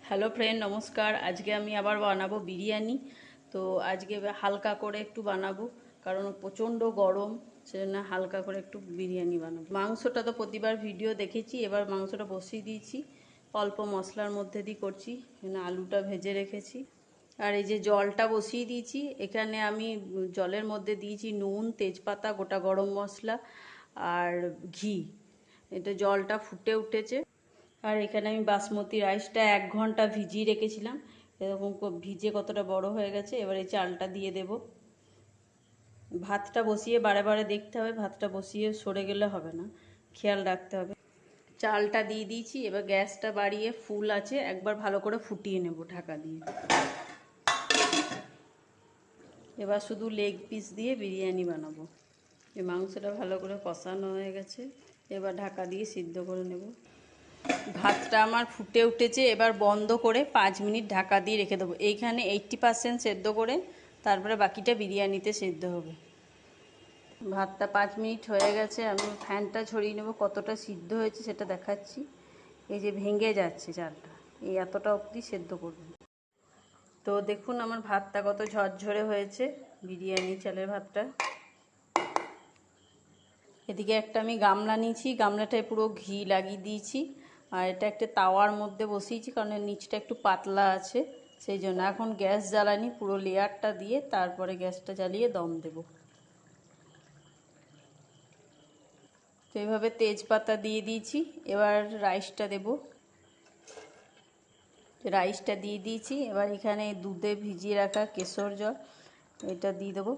Hello friend, নমস্কার। আজকে আমি আবার বানাবো বিরিয়ানি। তো আজকে হালকা করে একটু বানাবো, কারণ প্রচণ্ড গরম, সেজন্য হালকা করে একটু বিরিয়ানি বানাবো। মাংসটা তো প্রতিবার ভিডিও দেখেছি, এবার মাংসটা বসিয়ে দিয়েছি, অল্প মশলার মধ্যে দিয়ে করছি। এখানে আলুটা ভেজে রেখেছি, আর এই যে জলটা বসিয়ে দিয়েছি। এখানে আমি জলের মধ্যে দিয়েছি নুন, তেজপাতা, গোটা গরম মশলা আর ঘি। এটা জলটা ফুটে উঠেছে। আর এখানে আমি বাসমতি রাইসটা 1 ঘন্টা ভিজিয়ে রেখেছিলাম। এরকম ভিজে কতটা বড় হয়ে গেছে। এবার এই চালটা দিয়ে দেব। ভাতটা বসিয়ে বারে বারে দেখতে হবে, ভাতটা বসিয়ে সরে গেলে হবে না, খেয়াল রাখতে হবে। চালটা দিয়ে দিয়েছি, এবার গ্যাসটা বাড়িয়ে ফুল আছে একবার ভালো করে ফুটিয়ে নেব ঢাকা দিয়ে। এবার শুধু লেগ পিস দিয়ে বিরিয়ানি বানাবো। এই মাংসটা ভালো করে কষানো হয়ে গেছে, এবার ঢাকা দিয়ে সিদ্ধ করে নেব। ভাতটা আমার ফুটে উঠেছে, এবার বন্ধ করে 5 মিনিট ঢাকা দিয়ে রেখে দেবো। এইখানে 80% সেদ্ধ করে তারপরে বাকিটা বিরিয়ানিতে সেদ্ধ হবে। ভাতটা 5 মিনিট হয়ে গেছে, আমি ফ্যানটা ছড়িয়ে নেব, কতটা সিদ্ধ হয়েছে সেটা দেখাচ্ছি। এই যে ভেঙে যাচ্ছে চালটা, এই এতটা অবধি সেদ্ধ করবেন। তো দেখুন আমার ভাতটা কত ঝরঝরে হয়েছে, বিরিয়ানি চালের ভাতটা। এদিকে একটা আমি গামলা নিয়েছি, গামলাটায় পুরো ঘি লাগিয়ে দিয়েছি। আর এটা একটা তাওয়ার মধ্যে বসিয়েছি, কারণ নিচটা একটু পাতলা আছে, সেই জন্য। এখন গ্যাস জ্বালানি, পুরো লেয়ারটা দিয়ে তারপরে গ্যাসটা জ্বালিয়ে দম দেব। তো এইভাবে তেজপাতা দিয়ে দিয়েছি। এবার রাইসটা দেব। রাইসটা দিয়ে দিয়েছি। এবার এখানে দুধে ভিজিয়ে রাখা কেশর জল, এটা দিয়ে দেবো।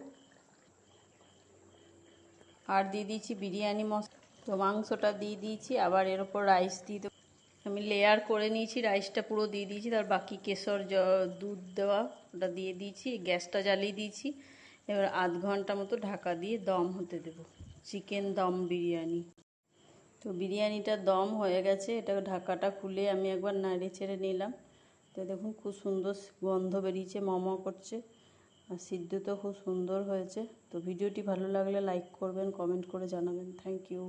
আর দিয়ে দিয়েছি বিরিয়ানি মশলা। তো মাংসটা দিয়ে দিয়েছি, আবার এর ওপর রাইস দিয়ে দেবো। আমি লেয়ার করে নিয়েছি, রাইসটা পুরো দিয়ে দিয়েছি, তার বাকি কেশর দুধ দেওয়া ওটা দিয়ে দিয়েছি। গ্যাসটা জ্বালিয়ে দিয়েছি। এবার 1/2 ঘন্টা মতো ঢাকা দিয়ে দম হতে দেব, চিকেন দম বিরিয়ানি। তো বিরিয়ানিটা দম হয়ে গেছে, এটা ঢাকাটা খুলে আমি একবার নাড়ে ছেড়ে নিলাম। তো দেখুন খুব সুন্দর গন্ধ বেরিয়েছে, মম করছে, আর সিদ্ধ তো খুব সুন্দর হয়েছে। তো ভিডিওটি ভালো লাগলে লাইক করবেন, কমেন্ট করে জানাবেন। Thank you.